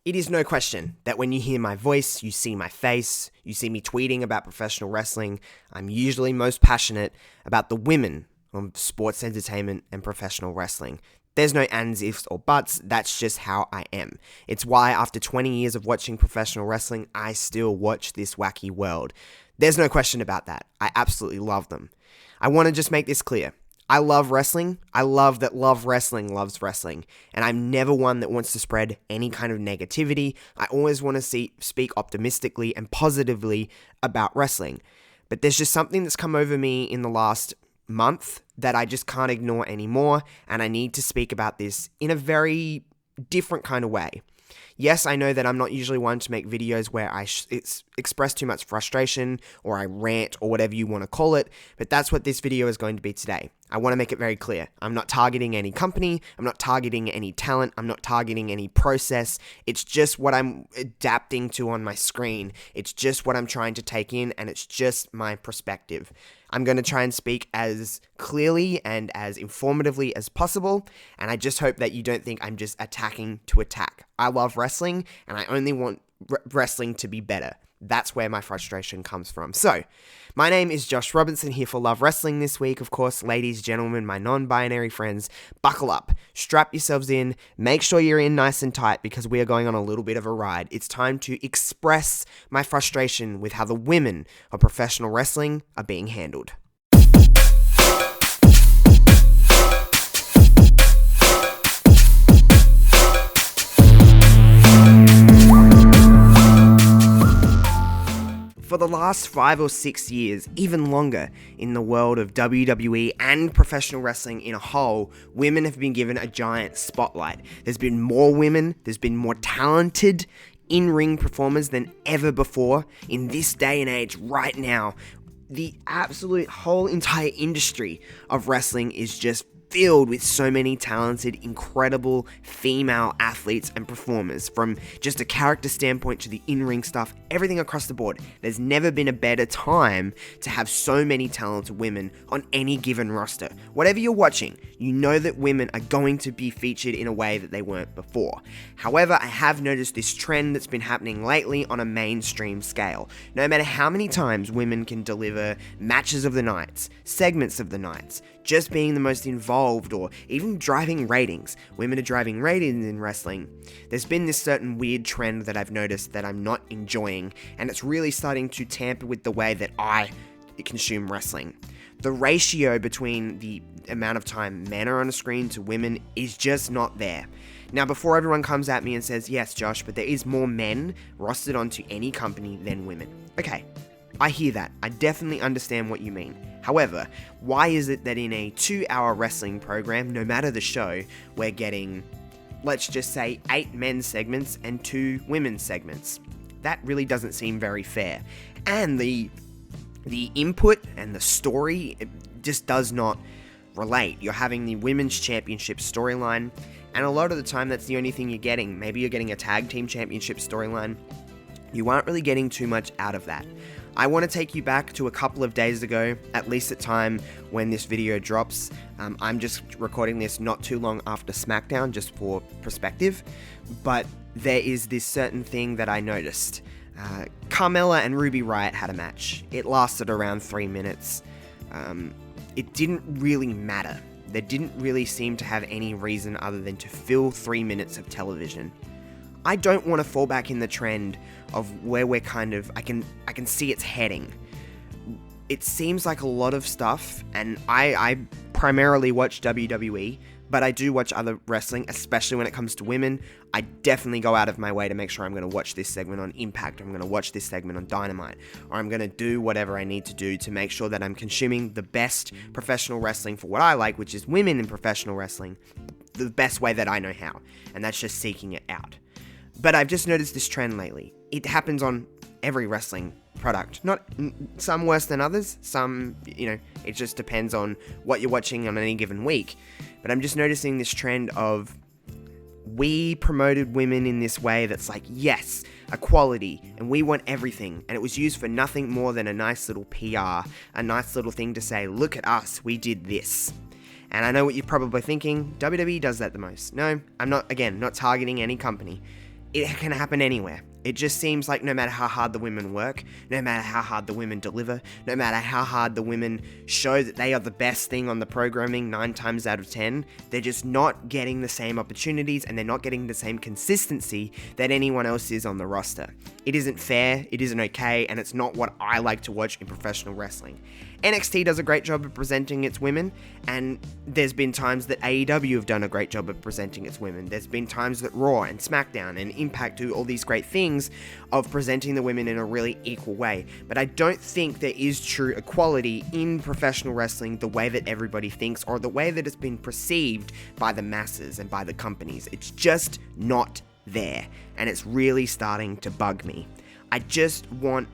It is no question that when you hear my voice, you see my face, you see me tweeting about professional wrestling, I'm usually most passionate about the women of sports entertainment and professional wrestling. There's no ands, ifs, or buts, that's just how I am. It's why after 20 years of watching professional wrestling, I still watch this wacky world. There's no question about that. I absolutely love them. I want to just make this clear. I love wrestling. I love that Love Wrestling loves wrestling. And I'm never one that wants to spread any kind of negativity. I always want to speak optimistically and positively about wrestling. But there's just something that's come over me in the last month that I just can't ignore anymore. And I need to speak about this in a very different kind of way. Yes, I know that I'm not usually one to make videos where I express too much frustration or I rant or whatever you want to call it, but that's what this video is going to be today. I want to make it very clear. I'm not targeting any company. I'm not targeting any talent. I'm not targeting any process. It's just what I'm adapting to on my screen. It's just what I'm trying to take in, and it's just my perspective. I'm going to try and speak as clearly and as informatively as possible, and I just hope that you don't think I'm just attacking to attack. I love wrestling, and I only want wrestling to be better. That's where my frustration comes from. So, my name is Josh Robinson, here for Love Wrestling this week. Of course, ladies, gentlemen, my non-binary friends, buckle up, strap yourselves in, make sure you're in nice and tight because we are going on a little bit of a ride. It's time to express my frustration with how the women of professional wrestling are being handled. For the last 5 or 6 years, even longer, in the world of WWE and professional wrestling in a whole, women have been given a giant spotlight. There's been more women, there's been more talented in-ring performers than ever before. In this day and age, right now, the absolute whole entire industry of wrestling is just filled with so many talented, incredible female athletes and performers. From just a character standpoint to the in-ring stuff, everything across the board. There's never been a better time to have so many talented women on any given roster. Whatever you're watching, you know that women are going to be featured in a way that they weren't before. However, I have noticed this trend that's been happening lately on a mainstream scale. No matter how many times women can deliver matches of the nights, segments of the nights, just being the most involved, or even driving ratings. Women are driving ratings in wrestling. There's been this certain weird trend that I've noticed that I'm not enjoying, and it's really starting to tamper with the way that I consume wrestling. The ratio between the amount of time men are on a screen to women is just not there. Now, before everyone comes at me and says, yes, Josh, but there is more men rostered onto any company than women. Okay, I hear that. I definitely understand what you mean. However, why is it that in a 2-hour wrestling program, no matter the show, we're getting, let's just say, 8 men's segments and 2 women's segments? That really doesn't seem very fair. And the input and the story, it just does not relate. You're having the women's championship storyline, and a lot of the time that's the only thing you're getting. Maybe you're getting a tag team championship storyline. You aren't really getting too much out of that. I want to take you back to a couple of days ago, at least at time when this video drops. I'm just recording this not too long after SmackDown, just for perspective, but there is this certain thing that I noticed. Carmella and Ruby Riott had a match. It lasted around 3 minutes. It didn't really matter. There didn't really seem to have any reason other than to fill 3 minutes of television. I don't want to fall back in the trend of where we're kind of, I can see it's heading. It seems like a lot of stuff, and I primarily watch WWE, but I do watch other wrestling, especially when it comes to women. I definitely go out of my way to make sure I'm going to watch this segment on Impact, or I'm going to watch this segment on Dynamite, or I'm going to do whatever I need to do to make sure that I'm consuming the best professional wrestling for what I like, which is women in professional wrestling, the best way that I know how, and that's just seeking it out. But I've just noticed this trend lately. It happens on every wrestling product. Not some worse than others. Some, it just depends on what you're watching on any given week. But I'm just noticing this trend of we promoted women in this way that's like, yes, equality, and we want everything. And it was used for nothing more than a nice little PR, a nice little thing to say, look at us, we did this. And I know what you're probably thinking, WWE does that the most. No, I'm not targeting any company. it can happen anywhere. It just seems like no matter how hard the women work, no matter how hard the women deliver, no matter how hard the women show that they are the best thing on the programming 9 times out of 10, they're just not getting the same opportunities and they're not getting the same consistency that anyone else is on the roster. It isn't fair, it isn't okay, and it's not what I like to watch in professional wrestling. NXT does a great job of presenting its women, and there's been times that AEW have done a great job of presenting its women. There's been times that Raw and SmackDown and Impact do all these great things of presenting the women in a really equal way. But I don't think there is true equality in professional wrestling the way that everybody thinks, or the way that it's been perceived by the masses and by the companies. It's just not there, and it's really starting to bug me. I just want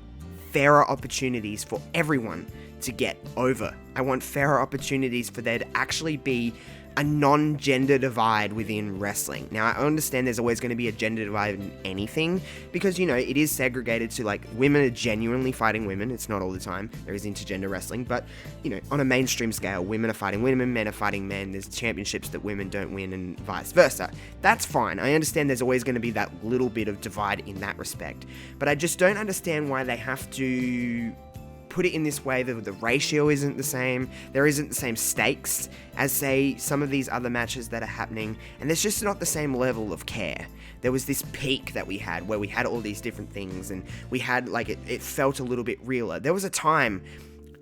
fairer opportunities for everyone to get over. I want fairer opportunities for there to actually be a non-gender divide within wrestling. Now, I understand there's always going to be a gender divide in anything, because, you know, it is segregated to, like, women are genuinely fighting women. It's not all the time. There is intergender wrestling, but, you know, on a mainstream scale, women are fighting women, men are fighting men. There's championships that women don't win and vice versa. That's fine. I understand there's always going to be that little bit of divide in that respect, but I just don't understand why they have to put it in this way that the ratio isn't the same, there isn't the same stakes as, say, some of these other matches that are happening, and there's just not the same level of care. There was this peak that we had where we had all these different things, and we had, like, it felt a little bit realer. There was a time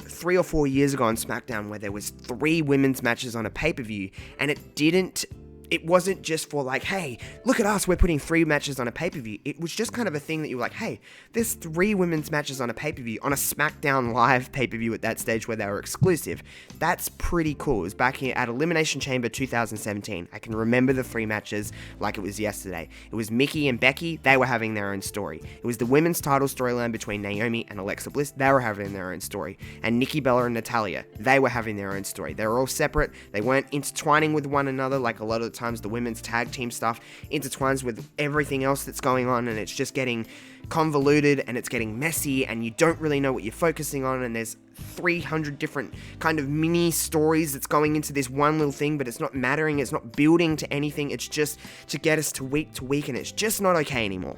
3 or 4 years ago on SmackDown where there was 3 women's matches on a pay-per-view, and it wasn't just for, like, hey, look at us, we're putting 3 matches on a pay-per-view. It was just kind of a thing that you were like, hey, there's 3 women's matches on a pay-per-view, on a SmackDown Live pay-per-view at that stage where they were exclusive. That's pretty cool. It was back here at Elimination Chamber 2017. I can remember the 3 matches like it was yesterday. It was Mickey and Becky. They were having their own story. It was the women's title storyline between Naomi and Alexa Bliss. They were having their own story. And Nikki Bella and Natalya, they were having their own story. They were all separate. They weren't intertwining with one another like a lot of the times the women's tag team stuff intertwines with everything else that's going on, and it's just getting convoluted and it's getting messy and you don't really know what you're focusing on, and there's 300 different kind of mini stories that's going into this one little thing, but it's not mattering, it's not building to anything, it's just to get us to week, and it's just not okay anymore.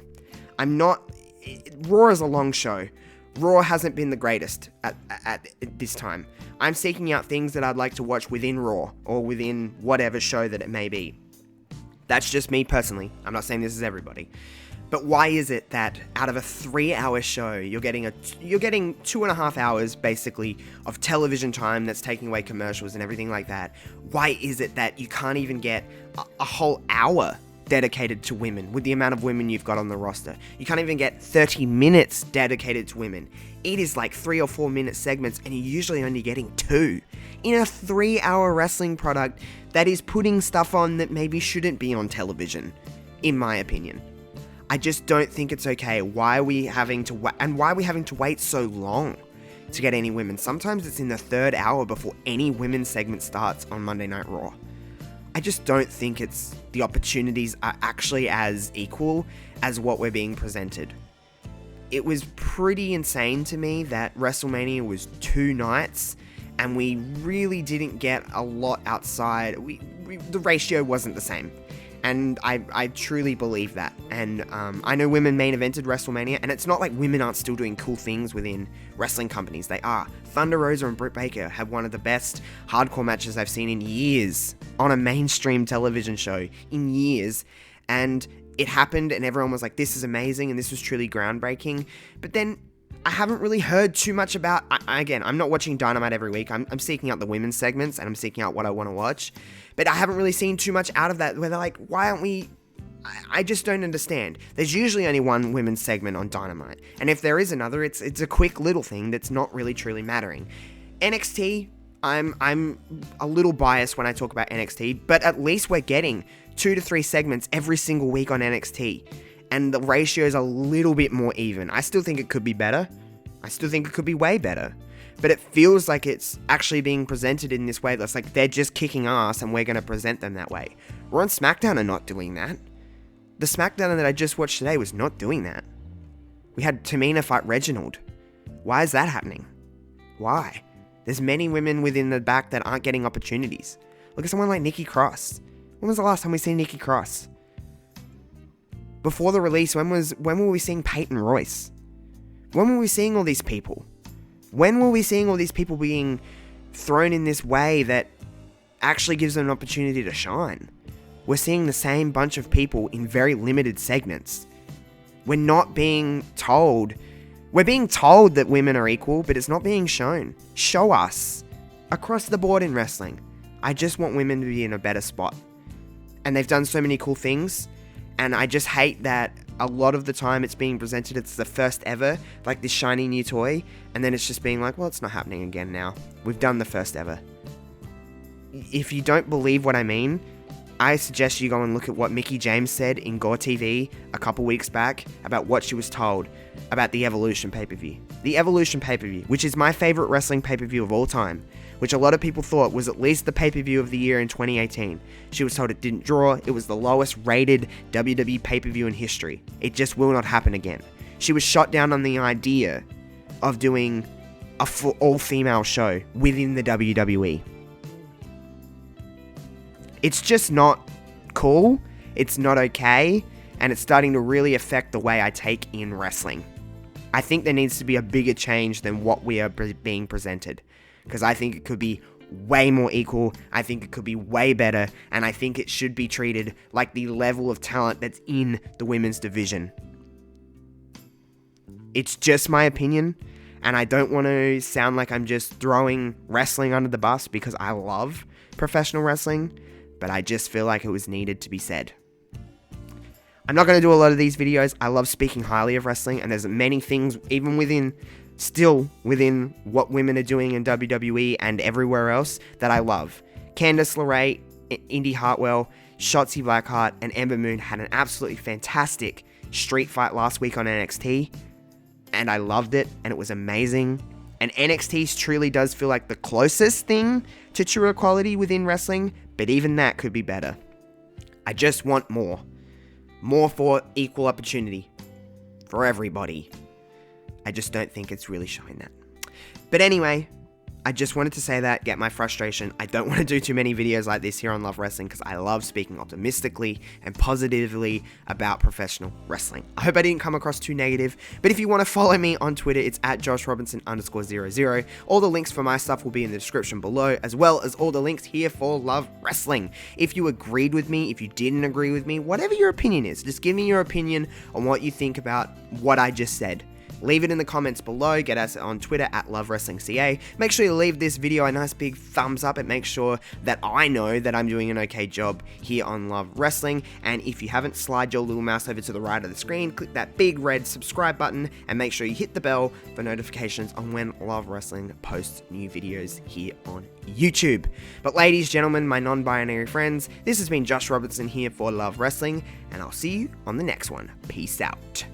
Raw is a long show. Raw hasn't been the greatest at this time. I'm seeking out things that I'd like to watch within Raw, or within whatever show that it may be. That's just me personally. I'm not saying this is everybody. But why is it that out of a 3-hour show, you're getting 2.5 hours basically of television time that's taking away commercials and everything like that? Why is it that you can't even get a whole hour dedicated to women with the amount of women you've got on the roster? You can't even get 30 minutes dedicated to women. It is like 3 or 4 minute segments, and you're usually only getting 2 in a 3-hour wrestling product that is putting stuff on that maybe shouldn't be on television, in my opinion. I just don't think it's okay. Why are we having to wait so long to get any women? Sometimes it's in the 3rd hour before any women's segment starts on Monday Night Raw. I just don't think the opportunities are actually as equal as what we're being presented. It was pretty insane to me that WrestleMania was 2 nights and we really didn't get a lot outside. The ratio wasn't the same. And I truly believe that. And I know women main evented WrestleMania, and it's not like women aren't still doing cool things within wrestling companies. They are. Thunder Rosa and Britt Baker have one of the best hardcore matches I've seen in years on a mainstream television show in years. And it happened, and everyone was like, this is amazing, and this was truly groundbreaking. But then I haven't really heard too much about, again, I'm not watching Dynamite every week. I'm seeking out the women's segments, and I'm seeking out what I want to watch. But I haven't really seen too much out of that where they're like, why aren't we... I just don't understand. There's usually only one women's segment on Dynamite. And if there is another, it's a quick little thing that's not really truly mattering. NXT, I'm a little biased when I talk about NXT, but at least we're getting 2 to 3 segments every single week on NXT. And the ratio is a little bit more even. I still think it could be better. I still think it could be way better. But it feels like it's actually being presented in this way that's like they're just kicking ass and we're going to present them that way. Raw and SmackDown are not doing that. The SmackDown that I just watched today was not doing that. We had Tamina fight Reginald. Why is that happening? Why? There's many women within the back that aren't getting opportunities. Look at someone like Nikki Cross. When was the last time we seen Nikki Cross? Before the release, when were we seeing Peyton Royce? When were we seeing all these people? When were we seeing all these people being thrown in this way that actually gives them an opportunity to shine? We're seeing the same bunch of people in very limited segments. We're not being told. We're being told that women are equal, but it's not being shown. Show us. Across the board in wrestling. I just want women to be in a better spot. And they've done so many cool things. And I just hate that a lot of the time it's being presented, it's the first ever, like this shiny new toy, and then it's just being like, well, it's not happening again now. We've done the first ever. If you don't believe what I mean, I suggest you go and look at what Mickie James said in Gore TV a couple weeks back about what she was told about the Evolution pay-per-view. The Evolution pay-per-view, which is my favorite wrestling pay-per-view of all time, which a lot of people thought was at least the pay-per-view of the year in 2018. She was told it didn't draw, it was the lowest rated WWE pay-per-view in history. It just will not happen again. She was shot down on the idea of doing a full all-female show within the WWE. It's just not cool, it's not okay, and it's starting to really affect the way I take in wrestling. I think there needs to be a bigger change than what we are being presented. Because I think it could be way more equal, I think it could be way better, and I think it should be treated like the level of talent that's in the women's division. It's just my opinion, and I don't want to sound like I'm just throwing wrestling under the bus because I love professional wrestling, but I just feel like it was needed to be said. I'm not going to do a lot of these videos. I love speaking highly of wrestling, and there's many things, even still within what women are doing in WWE and everywhere else, that I love. Candice LeRae, Indy Hartwell, Shotzi Blackheart, and Ember Moon had an absolutely fantastic street fight last week on NXT, and I loved it, and it was amazing. And NXT truly does feel like the closest thing to true equality within wrestling, but even that could be better. I just want more. More for equal opportunity. For everybody. I just don't think it's really showing that. But anyway, I just wanted to say that, get my frustration. I don't want to do too many videos like this here on Love Wrestling because I love speaking optimistically and positively about professional wrestling. I hope I didn't come across too negative, but if you want to follow me on Twitter, it's at @JoshRobinson_00. All the links for my stuff will be in the description below, as well as all the links here for Love Wrestling. If you agreed with me, if you didn't agree with me, whatever your opinion is, just give me your opinion on what you think about what I just said. Leave it in the comments below, get us on Twitter at LoveWrestlingCA. Make sure you leave this video a nice big thumbs up. It makes sure that I know that I'm doing an okay job here on Love Wrestling. And if you haven't, slide your little mouse over to the right of the screen, click that big red subscribe button, and make sure you hit the bell for notifications on when Love Wrestling posts new videos here on YouTube. But ladies, gentlemen, my non-binary friends, this has been Josh Robinson here for Love Wrestling, and I'll see you on the next one. Peace out.